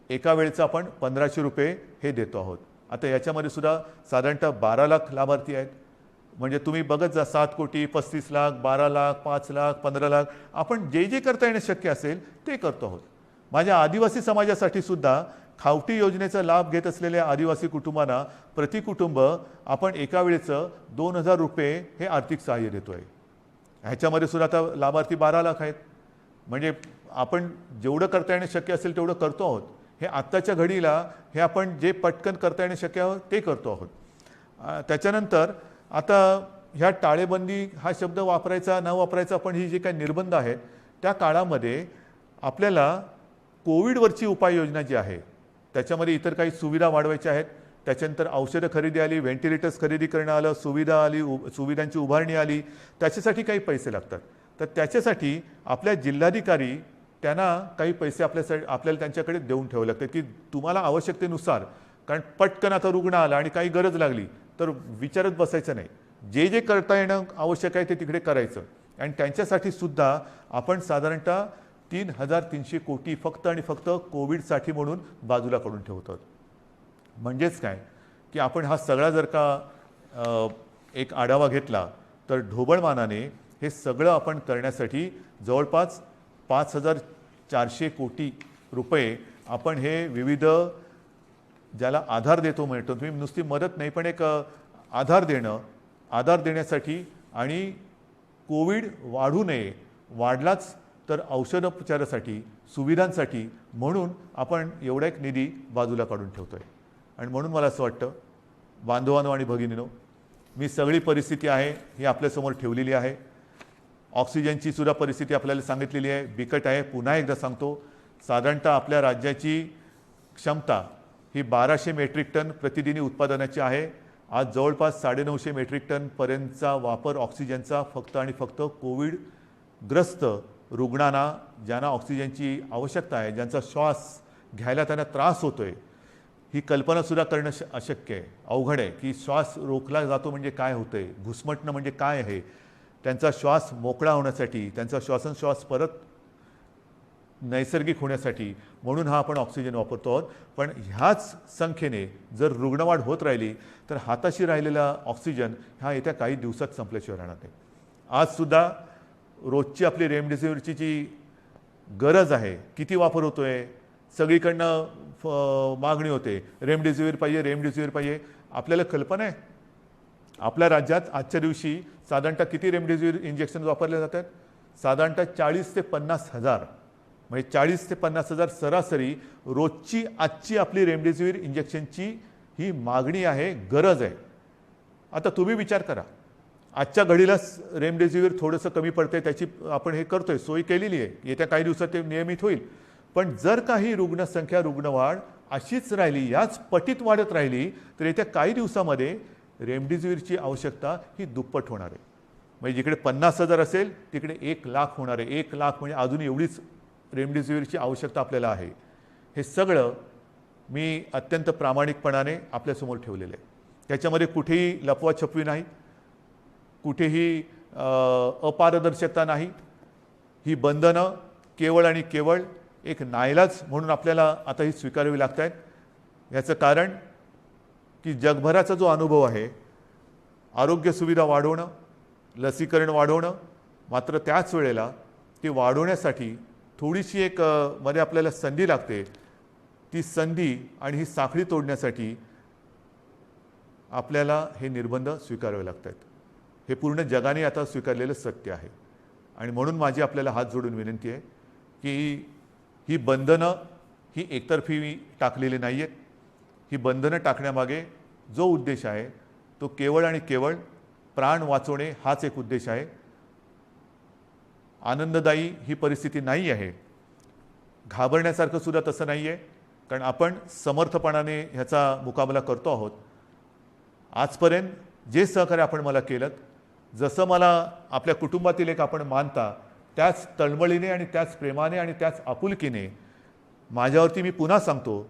एका वेळेचं आपण 1500 रुपये हे देतो आहोत. आता याच्यामध्ये सुद्धा साधारणतः 12 लाख लाभार्थी आहेत. म्हणजे तुम्ही बघत जा, 7 कोटी, 35 लाख, 12 लाख, 5 लाख, 15 लाख, आपण जे जे करता येणं शक्य असेल ते करतो आहोत. माझ्या आदिवासी समाजासाठी सुद्धा खावटी योजनेचा लाभ घेत असलेल्या आदिवासी कुटुंबांना प्रति कुटुंब आपण एका वेळेचं 2000 रुपये हे आर्थिक सहाय्य देतो आहे. ह्याच्यामध्ये सुद्धा आता लाभार्थी 12 लाख आहेत. म्हणजे आपण जेवढं करता येणं शक्य असेल तेवढं करतो आहोत. हे आत्ताच्या घडीला हे आपण जे पटकन करता येणं शक्य आहे ते करतो आहोत. त्याच्यानंतर आता ह्या टाळेबंदी हा शब्द वापरायचा न वापरायचा, पण ही जे काही निर्बंध आहेत त्या काळामध्ये आपल्याला कोविडवरची उपाययोजना जी आहे त्याच्यामध्ये इतर काही सुविधा वाढवायच्या आहेत. त्याच्यानंतर औषधं खरेदी आली, व्हेंटिलेटर्स खरेदी करणं आलं, सुविधा आली, सुविधांची उभारणी आली, त्याच्यासाठी काही पैसे लागतात. तर त्याच्यासाठी आपल्या जिल्हाधिकारी त्यांना काही पैसे आपल्याला त्यांच्याकडे देऊन ठेवावे लागतात की तुम्हाला आवश्यकतेनुसार, कारण पटकन आता रुग्ण आला आणि काही गरज लागली तर विचारत बसायचं नाही, जे जे करता येणं आवश्यक आहे ते तिकडे करायचं. आणि त्यांच्यासाठी सुद्धा आपण साधारणतः 3300 कोटी फक्त आणि फक्त कोविडसाठी म्हणून बाजूला करून ठेवतो. म्हणजेच काय की आपण हा सगळा जर का एक आढावा घेतला तर ढोबळमानाने हे सगळं आपण करण्यासाठी जवळपास 5400 कोटी रुपये आपण हे विविध ज्याला आधार देतो म्हणतो, तुम्ही नुसती मदत नाही पण एक आधार देण्यासाठी आणि कोविड वाढू नये वाढलाच तर औषधोपचारासाठी सुविधांसाठी म्हणून आपण एवढा एक निधी बाजूला काढून ठेवतोय. आणि म्हणून मला असं वाटतं बांधवांनो आणि भगिनींनो, मी सगळी परिस्थिती आहे ही आपल्यासमोर ठेवलेली आहे. ऑक्सिजनची सुद्धा परिस्थिती आपल्याला सांगितलेली आहे, बिकट आहे. पुन्हा एकदा सांगतो, साधारणतः आपल्या राज्याची क्षमता ही 1200 मेट्रिक टन प्रतिदिनी उत्पादनाची आहे. आज जवळपास 950 मेट्रिक टनपर्यंतचा वापर ऑक्सिजनचा फक्त आणि फक्त कोविडग्रस्त रुग्णांना, ज्यांना ऑक्सिजनची आवश्यकता आहे, ज्यांचा श्वास घ्यायला त्यांना त्रास होतोय, ही कल्पनासुद्धा करणं अशक्य आहे, अवघड आहे की श्वास रोखला जातो म्हणजे काय होतंय, घुसमटणं म्हणजे काय आहे. त्यांचा श्वास मोकळा होण्यासाठी, त्यांचा श्वासोच्छ्वास परत नैसर्गिक होण्यासाठी म्हणून हा आपण ऑक्सिजन वापरतो आहोत. पण ह्याच संख्येने जर रुग्णवाढ होत राहिली तर हाताशी राहिलेला ऑक्सिजन हा येत्या काही दिवसात संपल्याशिवाय राहणार नाही. आजसुद्धा रोजची आपली रेमडेसिवीरची जी गरज आहे, किती वापर होतोय, सगळीकडनं मागणी होते, रेमडेसिवीर पाहिजे, रेमडेसिवीर पाहिजे. आपल्याला कल्पना आहे आपल्या राज्यात आजच्या दिवशी साधारणतः किती रेमडेसिवीर इंजेक्शन वापरले जातात? साधारणतः 40 ते 50 हजार, म्हणजे 40 ते 50 हजार सरासरी रोजची आजची आपली रेमडेसिवीर इंजेक्शनची ही मागणी आहे, गरज आहे. आता तुम्ही विचार करा, आजच्या घडीला रेमडेसिवीर थोडंसं कमी पडते, त्याची आपण हे करतोय, सोय केलेली आहे, येत्या काही दिवसात ते नियमित होईल. पण जर काही रुग्णसंख्या, रुग्णवाढ अशीच राहिली, याच पटीत वाढत राहिली तर येत्या काही दिवसामध्ये रेमडेसिवीरची आवश्यकता ही दुप्पट होणार आहे. म्हणजे जिकडे 50 हजार असेल तिकडे 1 लाख होणार आहे. 1 लाख म्हणजे अजून एवढीच रेमडेसिवीरची आवश्यकता आपल्याला आहे. हे सगळं मी अत्यंत प्रामाणिकपणाने आपल्यासमोर ठेवलेलं आहे. त्याच्यामध्ये कुठेही लपवाछपवी नाही, कुठेही अपारदर्शकता नाही. ही बंधनं केवळ आणि केवळ एक नाईलाज म्हणून आपल्याला आता ही स्वीकारावी लागत आहेत. याचं कारण की जगभराचा जो अनुभव आहे, आरोग्य सुविधा वाढवणं, लसीकरण वाढवणं, मात्र त्याच वेळेला ती वाढवण्यासाठी थोडीशी एक मध्ये आपल्याला संधी लागते. ती संधी आणि ही साखळी तोडण्यासाठी आपल्याला हे निर्बंध स्वीकारावे लागत आहेत. हे पूर्ण जगाने आता स्वीकारलेलं सत्य आहे. आणि म्हणून माझी आपल्याला हात जोडून विनंती आहे की ही बंधनं ही एकतर्फी टाकलेली नाही आहेत. ही बंधनं टाकण्यामागे जो उद्देश आहे तो केवळ आणि केवळ प्राण वाचवणे हाच एक उद्देश आहे. आनंददायी ही परिस्थिती नाही आहे, घाबरण्यासारखं सुद्धा तसं नाही आहे, कारण आपण समर्थपणाने ह्याचा मुकाबला करतो आहोत. आजपर्यंत जे सहकार्य आपण मला केलं, जसं मला आपल्या कुटुंबातील एक आपण मानता, त्याच तळमळीने आणि त्याच प्रेमाने आणि त्याच आपुलकीने माझ्यावरती मी पुन्हा सांगतो,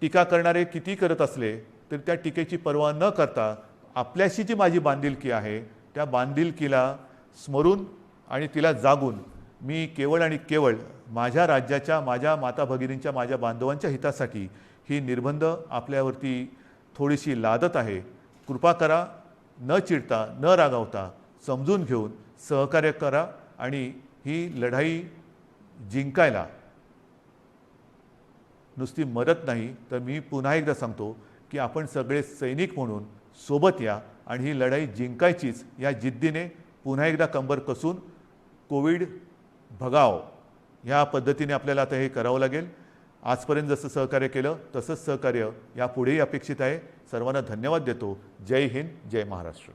टीका करणारे किती करत असले तर त्या टीकेची पर्वा न करता आपल्याशी जी माझी बांधिलकी आहे त्या बांधिलकीला स्मरून आणि तिला जागून मी केवळ आणि केवळ माझ्या राज्याच्या, माझ्या माता भगिनींच्या, माझ्या बांधवांच्या हितासाठी ही निर्बंध आपल्यावरती थोडीशी लादत आहे. कृपा करा, न चिडता, न रागावता समजून घेऊन सहकार्य करा आणि ही लढाई जिंकायला नुसती मदत नाही तर मी पुन्हा एकदा सांगतो की आपण सगळे सैनिक म्हणून सोबत या आणि ही लढाई जिंकायचीच या जिद्दीने पुन्हा एकदा कंबर कसून कोविड भगाव ह्या पद्धतीने आपल्याला आता हे करावं लागेल. आजपर्यंत जसं सहकार्य केलं तसंच सहकार्य यापुढेही अपेक्षित आहे. सर्वांना धन्यवाद देतो. जय हिंद, जय महाराष्ट्र.